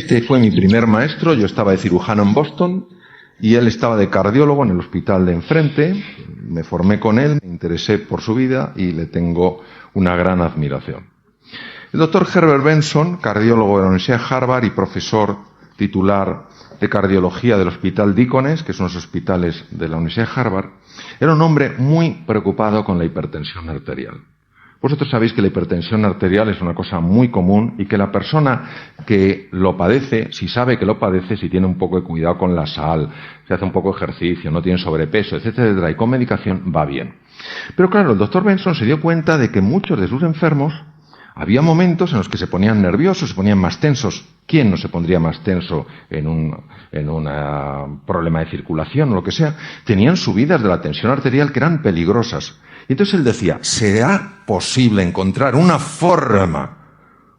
Este fue mi primer maestro. Yo estaba de cirujano en Boston y él estaba de cardiólogo en el hospital de enfrente. Me formé con él, me interesé por su vida y le tengo una gran admiración. El doctor Herbert Benson, cardiólogo de la Universidad de Harvard y profesor titular de cardiología del Hospital Deaconess, que son los hospitales de la Universidad de Harvard, era un hombre muy preocupado con la hipertensión arterial. Vosotros sabéis que la hipertensión arterial es una cosa muy común y que la persona que lo padece, si sabe que lo padece, si tiene un poco de cuidado con la sal, si hace un poco de ejercicio, no tiene sobrepeso, etcétera, y con medicación va bien. Pero claro, el doctor Benson se dio cuenta de que muchos de sus enfermos había momentos en los que se ponían nerviosos, se ponían más tensos. ¿Quién no se pondría más tenso en un problema de circulación o lo que sea? Tenían subidas de la tensión arterial que eran peligrosas. Y entonces él decía, ¿será posible encontrar una forma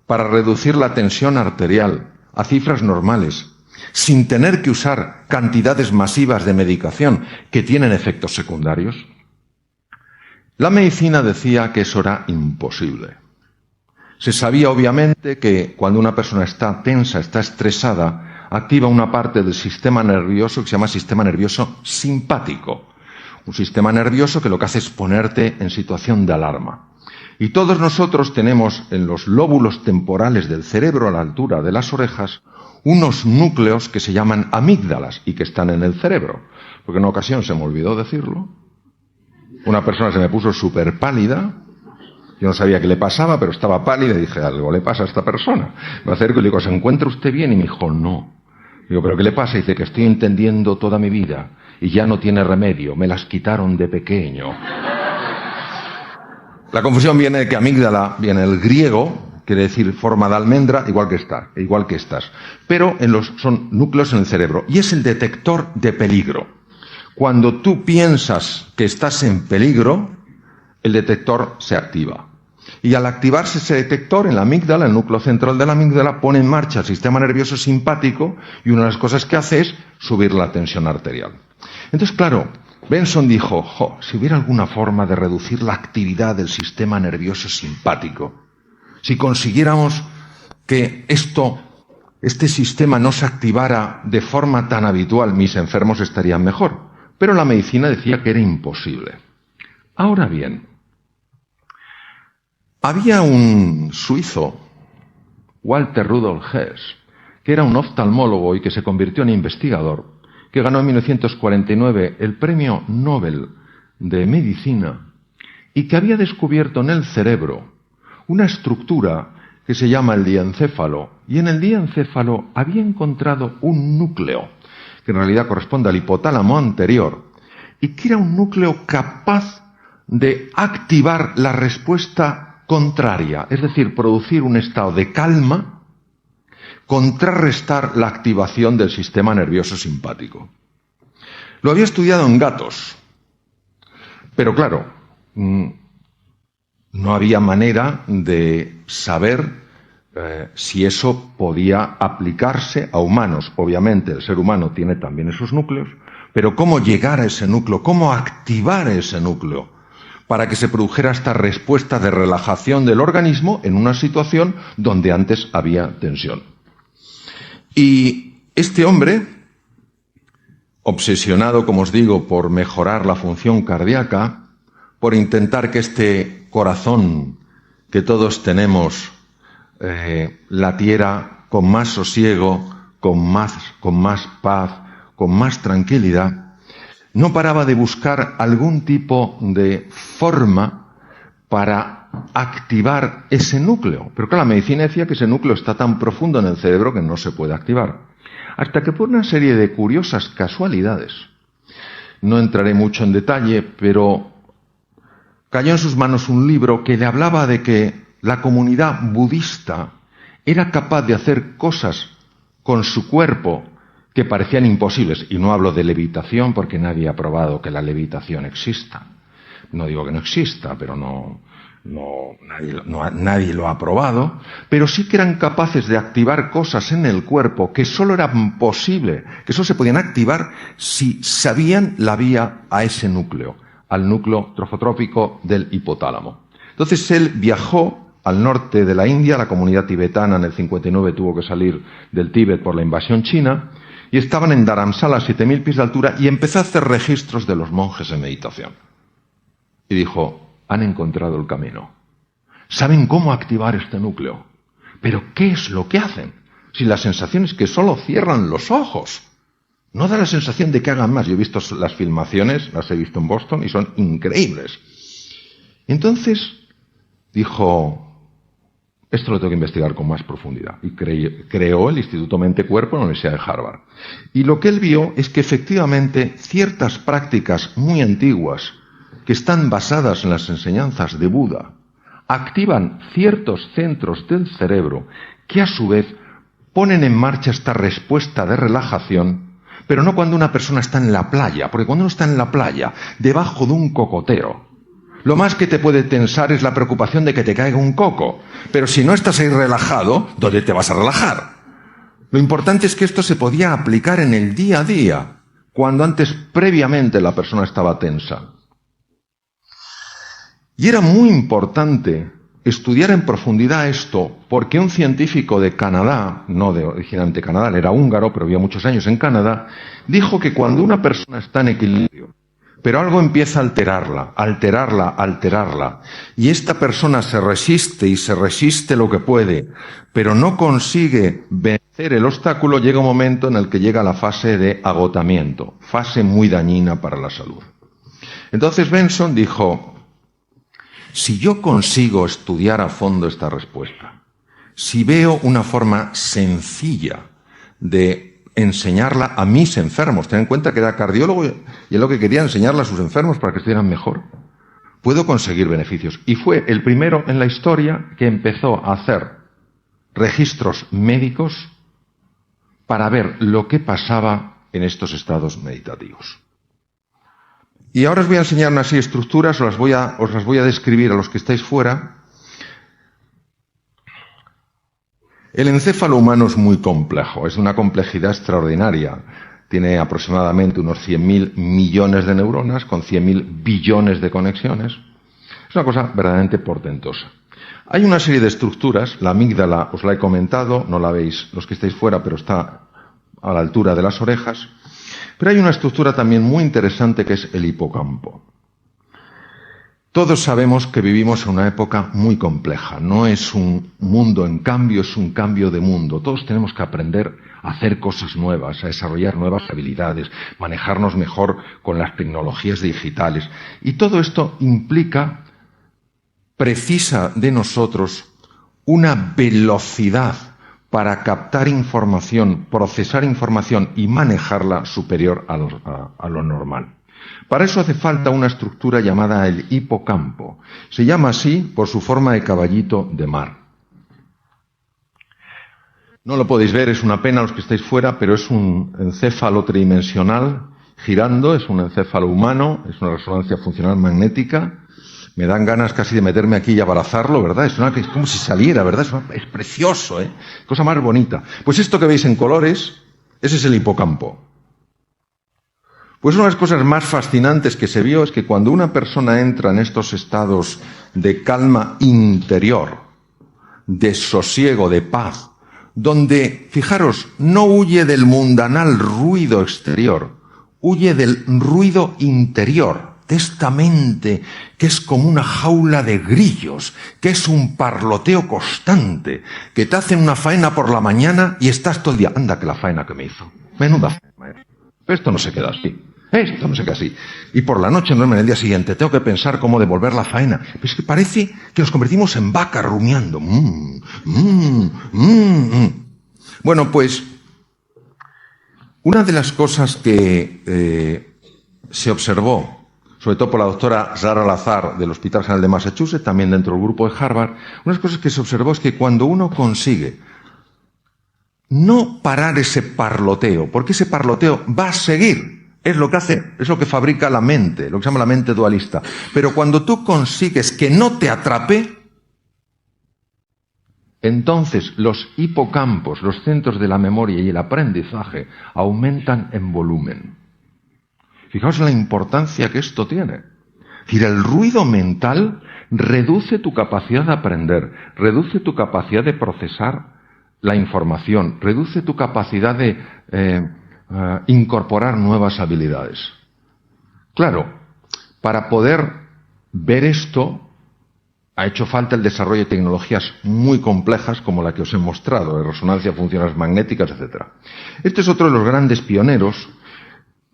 para reducir la tensión arterial a cifras normales sin tener que usar cantidades masivas de medicación que tienen efectos secundarios? La medicina decía que eso era imposible. Se sabía obviamente que cuando una persona está tensa, está estresada, activa una parte del sistema nervioso que se llama sistema nervioso simpático. Un sistema nervioso que lo que hace es ponerte en situación de alarma. Y todos nosotros tenemos en los lóbulos temporales del cerebro, a la altura de las orejas, unos núcleos que se llaman amígdalas y que están en el cerebro. Porque en una ocasión se me olvidó decirlo. Una persona se me puso súper pálida. Yo no sabía qué le pasaba, pero estaba pálida y dije, algo le pasa a esta persona. Me acerco y le digo, ¿se encuentra usted bien? Y me dijo, no. Digo, ¿pero qué le pasa? Y dice que estoy entendiendo toda mi vida y ya no tiene remedio, me las quitaron de pequeño. La confusión viene de que amígdala viene del griego, quiere decir forma de almendra, igual que estas. Pero son núcleos en el cerebro y es el detector de peligro. Cuando tú piensas que estás en peligro, el detector se activa. Y al activarse ese detector en la amígdala, el núcleo central de la amígdala, pone en marcha el sistema nervioso simpático y una de las cosas que hace es subir la tensión arterial. Entonces, claro, Benson dijo, si hubiera alguna forma de reducir la actividad del sistema nervioso simpático, si consiguiéramos que este sistema no se activara de forma tan habitual, mis enfermos estarían mejor. Pero la medicina decía que era imposible. Ahora bien, había un suizo, Walter Rudolf Hess, que era un oftalmólogo y que se convirtió en investigador, que ganó en 1949 el premio Nobel de Medicina y que había descubierto en el cerebro una estructura que se llama el diencéfalo, y en el diencéfalo había encontrado un núcleo, que en realidad corresponde al hipotálamo anterior, y que era un núcleo capaz de activar la respuesta contraria, es decir, producir un estado de calma, contrarrestar la activación del sistema nervioso simpático. Lo había estudiado en gatos, pero claro, no había manera de saber si eso podía aplicarse a humanos. Obviamente el ser humano tiene también esos núcleos, pero cómo llegar a ese núcleo, cómo activar ese núcleo para que se produjera esta respuesta de relajación del organismo en una situación donde antes había tensión. Y este hombre, obsesionado, como os digo, por mejorar la función cardíaca, por intentar que este corazón que todos tenemos latiera con más sosiego, con más paz, con más tranquilidad, no paraba de buscar algún tipo de forma para activar ese núcleo. Pero claro, la medicina decía que ese núcleo está tan profundo en el cerebro que no se puede activar. Hasta que por una serie de curiosas casualidades, no entraré mucho en detalle, pero cayó en sus manos un libro que le hablaba de que la comunidad budista era capaz de hacer cosas con su cuerpo que parecían imposibles. Y no hablo de levitación porque nadie ha probado que la levitación exista. No digo que no exista, pero nadie lo ha probado. Pero sí que eran capaces de activar cosas en el cuerpo que solo eran posible, que solo se podían activar si sabían la vía a ese núcleo, al núcleo trofotrópico del hipotálamo. Entonces él viajó al norte de la India. La comunidad tibetana en el 59 tuvo que salir del Tíbet por la invasión china, y estaban en Dharamsala a 7.000 pies de altura, y empezó a hacer registros de los monjes en meditación. Y dijo, han encontrado el camino. Saben cómo activar este núcleo. Pero ¿qué es lo que hacen? Si la sensación es que solo cierran los ojos. No da la sensación de que hagan más. Yo he visto las filmaciones, las he visto en Boston, y son increíbles. Entonces dijo, esto lo tengo que investigar con más profundidad. Y creó el Instituto Mente-Cuerpo en la Universidad de Harvard. Y lo que él vio es que efectivamente ciertas prácticas muy antiguas, que están basadas en las enseñanzas de Buda, activan ciertos centros del cerebro que a su vez ponen en marcha esta respuesta de relajación, pero no cuando una persona está en la playa, porque cuando uno está en la playa, debajo de un cocotero, lo más que te puede tensar es la preocupación de que te caiga un coco, pero si no estás ahí relajado, ¿dónde te vas a relajar? Lo importante es que esto se podía aplicar en el día a día, cuando antes previamente la persona estaba tensa. Y era muy importante estudiar en profundidad esto, porque un científico de Canadá, no de originalmente Canadá, él era húngaro, pero vivía muchos años en Canadá, dijo que cuando una persona está en equilibrio, pero algo empieza a alterarla, y esta persona se resiste y se resiste lo que puede, pero no consigue vencer el obstáculo, llega un momento en el que llega la fase de agotamiento, fase muy dañina para la salud. Entonces Benson dijo, si yo consigo estudiar a fondo esta respuesta, si veo una forma sencilla de enseñarla a mis enfermos, ten en cuenta que era cardiólogo y es lo que quería, enseñarla a sus enfermos para que estuvieran mejor, puedo conseguir beneficios. Y fue el primero en la historia que empezó a hacer registros médicos para ver lo que pasaba en estos estados meditativos. Y ahora os voy a enseñar unas estructuras, os las voy a describir a los que estáis fuera. El encéfalo humano es muy complejo, es de una complejidad extraordinaria. Tiene aproximadamente unos 100.000 millones de neuronas con 100.000 billones de conexiones. Es una cosa verdaderamente portentosa. Hay una serie de estructuras, la amígdala os la he comentado, no la veis los que estáis fuera, pero está a la altura de las orejas. Pero hay una estructura también muy interesante que es el hipocampo. Todos sabemos que vivimos en una época muy compleja. No es un mundo en cambio, es un cambio de mundo. Todos tenemos que aprender a hacer cosas nuevas, a desarrollar nuevas habilidades, manejarnos mejor con las tecnologías digitales. Y todo esto precisa de nosotros una velocidad para captar información, procesar información y manejarla superior a lo normal. Para eso hace falta una estructura llamada el hipocampo. Se llama así por su forma de caballito de mar. No lo podéis ver, es una pena los que estáis fuera, pero es un encéfalo tridimensional girando, es un encéfalo humano, es una resonancia funcional magnética. Me dan ganas casi de meterme aquí y abrazarlo, ¿verdad? Es como si saliera, ¿verdad? Es precioso, ¿eh? Cosa más bonita. Pues esto que veis en colores, ese es el hipocampo. Pues una de las cosas más fascinantes que se vio es que cuando una persona entra en estos estados de calma interior, de sosiego, de paz, donde, fijaros, no huye del mundanal ruido exterior, huye del ruido interior, de esta mente que es como una jaula de grillos, que es un parloteo constante, que te hacen una faena por la mañana y estás todo el día, anda que la faena que me hizo, menuda faena. Esto no se queda así, esto no se queda así. Y por la noche, no en el día siguiente, tengo que pensar cómo devolver la faena. Pero es que parece que nos convertimos en vacas rumiando. Bueno, pues, una de las cosas que se observó, sobre todo por la doctora Zara Lazar del Hospital General de Massachusetts, también dentro del grupo de Harvard, unas cosas que se observó es que cuando uno consigue no parar ese parloteo, porque ese parloteo va a seguir, es lo que hace, es lo que fabrica la mente, lo que se llama la mente dualista, pero cuando tú consigues que no te atrape, entonces los hipocampos, los centros de la memoria y el aprendizaje aumentan en volumen. Fijaos en la importancia que esto tiene. Es decir, el ruido mental reduce tu capacidad de aprender, reduce tu capacidad de procesar la información, reduce tu capacidad de incorporar nuevas habilidades. Claro, para poder ver esto, ha hecho falta el desarrollo de tecnologías muy complejas como la que os he mostrado, de resonancia, funciones magnéticas, etc. Este es otro de los grandes pioneros.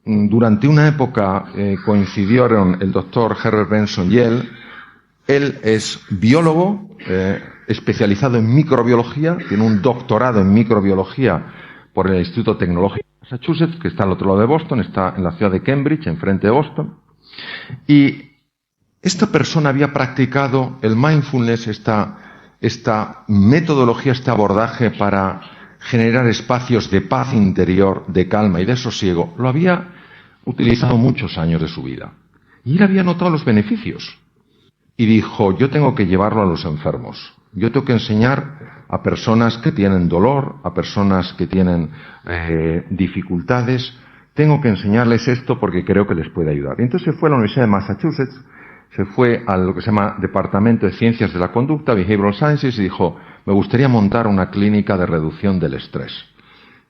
Durante una época coincidieron el doctor Herbert Benson y él. Él es biólogo, especializado en microbiología, tiene un doctorado en microbiología por el Instituto Tecnológico de Massachusetts, que está al otro lado de Boston, está en la ciudad de Cambridge, enfrente de Boston. Y esta persona había practicado el mindfulness, esta metodología, este abordaje para generar espacios de paz interior, de calma y de sosiego. Lo había utilizado muchos años de su vida. Y él había notado los beneficios. Y dijo, yo tengo que llevarlo a los enfermos. Yo tengo que enseñar a personas que tienen dolor, a personas que tienen dificultades. Tengo que enseñarles esto porque creo que les puede ayudar. Y entonces se fue a la Universidad de Massachusetts, se fue a lo que se llama Departamento de Ciencias de la Conducta, Behavioral Sciences, y dijo, me gustaría montar una clínica de reducción del estrés.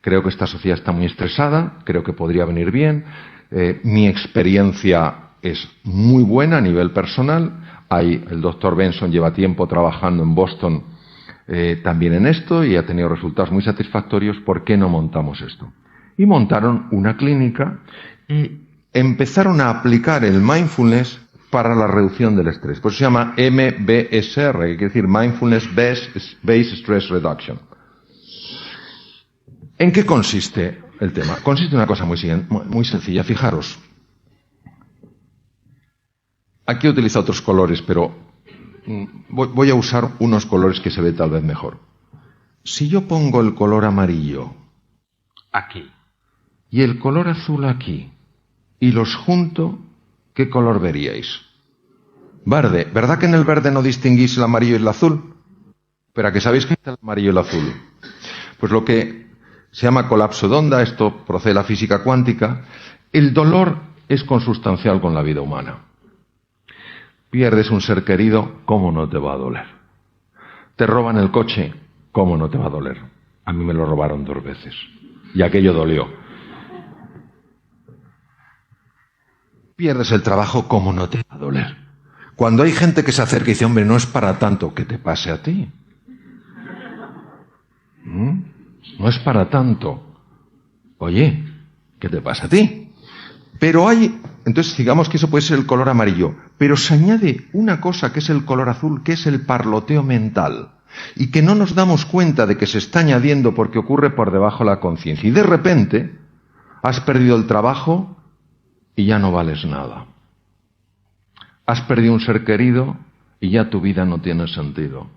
Creo que esta sociedad está muy estresada, creo que podría venir bien. Mi experiencia es muy buena a nivel personal. El doctor Benson lleva tiempo trabajando en Boston también en esto y ha tenido resultados muy satisfactorios. ¿Por qué no montamos esto? Y montaron una clínica y empezaron a aplicar el mindfulness para la reducción del estrés. Pues se llama MBSR, que quiere decir Mindfulness Based Stress Reduction. ¿En qué consiste el tema? Consiste en una cosa muy sencilla. Fijaros. Aquí he utilizado otros colores, pero voy a usar unos colores que se ve tal vez mejor. Si yo pongo el color amarillo aquí y el color azul aquí y los junto, ¿qué color veríais? Verde. ¿Verdad que en el verde no distinguís el amarillo y el azul? Pero ¿a qué sabéis que está el amarillo y el azul? Pues lo que se llama colapso de onda, esto procede de la física cuántica, el dolor es consustancial con la vida humana. Pierdes un ser querido, ¿cómo no te va a doler? Te roban el coche, ¿cómo no te va a doler? A mí me lo robaron 2 veces y aquello dolió. Pierdes el trabajo, ¿cómo no te va a doler? Cuando hay gente que se acerca y dice, hombre, no es para tanto, que te pase a ti. No es para tanto. Oye, ¿qué te pasa a ti? Pero entonces digamos que eso puede ser el color amarillo, pero se añade una cosa que es el color azul, que es el parloteo mental, y que no nos damos cuenta de que se está añadiendo porque ocurre por debajo de la conciencia. Y de repente has perdido el trabajo y ya no vales nada. Has perdido un ser querido y ya tu vida no tiene sentido.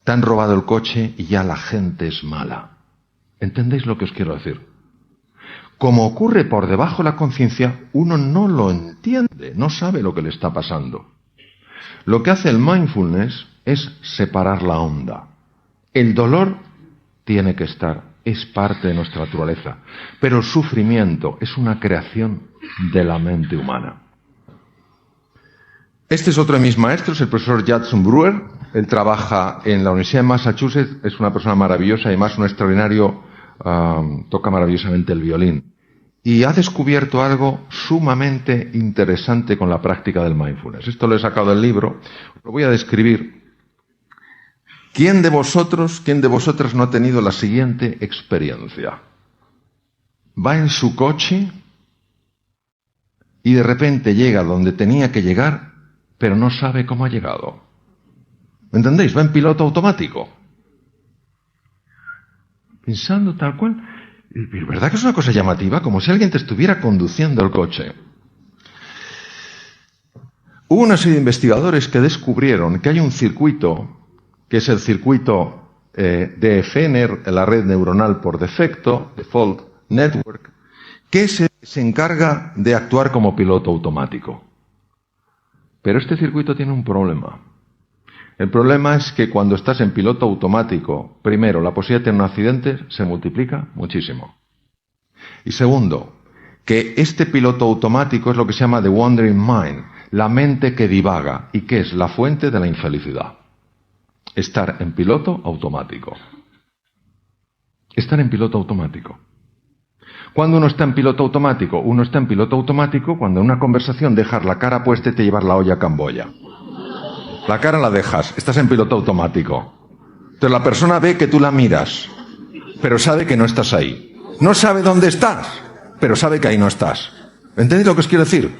Te han robado el coche y ya la gente es mala. ¿Entendéis lo que os quiero decir? Como ocurre por debajo de la conciencia, uno no lo entiende, no sabe lo que le está pasando. Lo que hace el mindfulness es separar la onda. El dolor tiene que estar, es parte de nuestra naturaleza, pero el sufrimiento es una creación de la mente humana. Este es otro de mis maestros, el profesor Judson Brewer. Él trabaja en la Universidad de Massachusetts, es una persona maravillosa, además un extraordinario, toca maravillosamente el violín. Y ha descubierto algo sumamente interesante con la práctica del mindfulness. Esto lo he sacado del libro, lo voy a describir. ¿Quién de vosotras no ha tenido la siguiente experiencia? Va en su coche y de repente llega donde tenía que llegar, pero no sabe cómo ha llegado. ¿Me entendéis? Va en piloto automático. Pensando tal cual. ¿Verdad que es una cosa llamativa? Como si alguien te estuviera conduciendo el coche. Hubo una serie de investigadores que descubrieron que hay un circuito, que es el circuito DFN, la red neuronal por defecto, Default Network, que se encarga de actuar como piloto automático. Pero este circuito tiene un problema. El problema es que cuando estás en piloto automático, primero, la posibilidad de tener un accidente se multiplica muchísimo. Y segundo, que este piloto automático es lo que se llama the wandering mind. la mente que divaga y que es la fuente de la infelicidad. Estar en piloto automático. Estar en piloto automático. Cuando uno está en piloto automático, uno está en piloto automático cuando en una conversación dejas la cara puesta y te llevas la olla a Camboya. La cara la dejas, estás en piloto automático. Entonces la persona ve que tú la miras, pero sabe que no estás ahí. No sabe dónde estás, pero sabe que ahí no estás. ¿Entendéis lo que os quiero decir?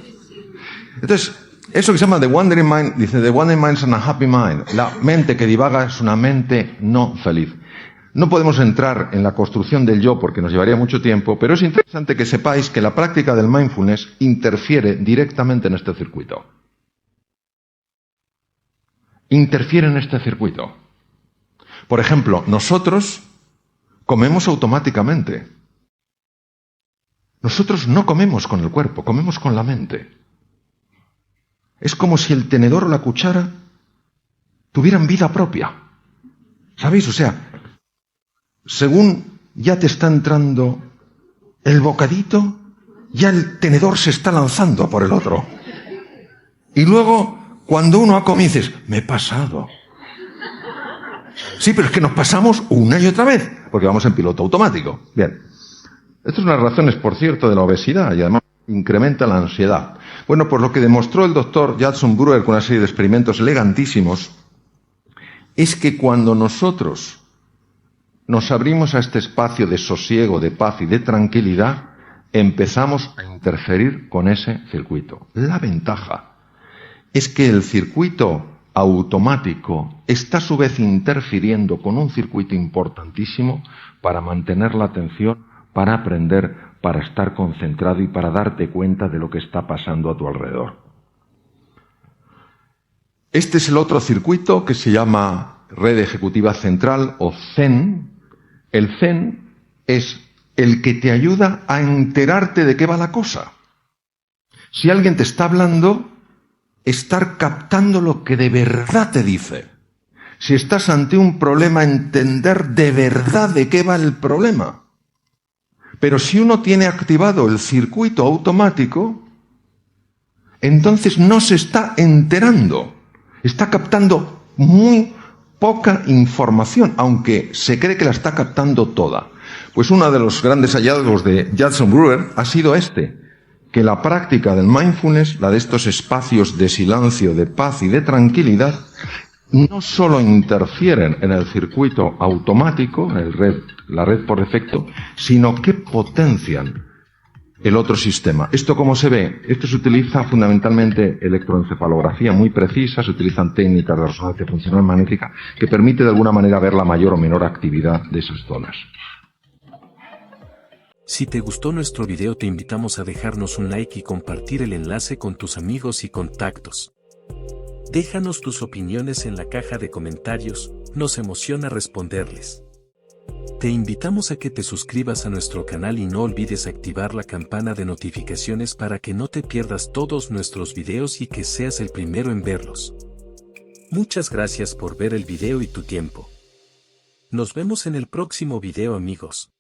Entonces, eso que se llama The Wandering Mind, dice, The Wandering Mind is an unhappy mind. La mente que divaga es una mente no feliz. No podemos entrar en la construcción del yo porque nos llevaría mucho tiempo, pero es interesante que sepáis que la práctica del mindfulness interfiere directamente en este circuito. Interfiere en este circuito. Por ejemplo, nosotros comemos automáticamente. Nosotros no comemos con el cuerpo, comemos con la mente. Es como si el tenedor o la cuchara tuvieran vida propia. ¿Sabéis? O sea, según ya te está entrando el bocadito, ya el tenedor se está lanzando por el otro. Y luego, cuando uno ha comido, dices, me he pasado. Sí, pero es que nos pasamos una y otra vez, porque vamos en piloto automático. Bien. Estas son las razones, por cierto, de la obesidad y además incrementa la ansiedad. Bueno, pues lo que demostró el doctor Judson Brewer con una serie de experimentos elegantísimos es que cuando nosotros nos abrimos a este espacio de sosiego, de paz y de tranquilidad, empezamos a interferir con ese circuito. La ventaja es que el circuito automático está a su vez interfiriendo con un circuito importantísimo para mantener la atención, para aprender, para estar concentrado y para darte cuenta de lo que está pasando a tu alrededor. Este es el otro circuito que se llama Red Ejecutiva Central o Zen. El Zen es el que te ayuda a enterarte de qué va la cosa. Si alguien te está hablando, estar captando lo que de verdad te dice. Si estás ante un problema, entender de verdad de qué va el problema. Pero si uno tiene activado el circuito automático, entonces no se está enterando. Está captando muy poca información, aunque se cree que la está captando toda. Pues uno de los grandes hallazgos de Judson Brewer ha sido que la práctica del mindfulness, la de estos espacios de silencio, de paz y de tranquilidad, no solo interfieren en el circuito automático, la red por defecto, sino que potencian el otro sistema. ¿Esto cómo se ve? Esto se utiliza fundamentalmente electroencefalografía muy precisa, se utilizan técnicas de resonancia funcional magnética que permite de alguna manera ver la mayor o menor actividad de esas zonas. Si te gustó nuestro video te invitamos a dejarnos un like y compartir el enlace con tus amigos y contactos. Déjanos tus opiniones en la caja de comentarios, nos emociona responderles. Te invitamos a que te suscribas a nuestro canal y no olvides activar la campana de notificaciones para que no te pierdas todos nuestros videos y que seas el primero en verlos. Muchas gracias por ver el video y tu tiempo. Nos vemos en el próximo video, amigos.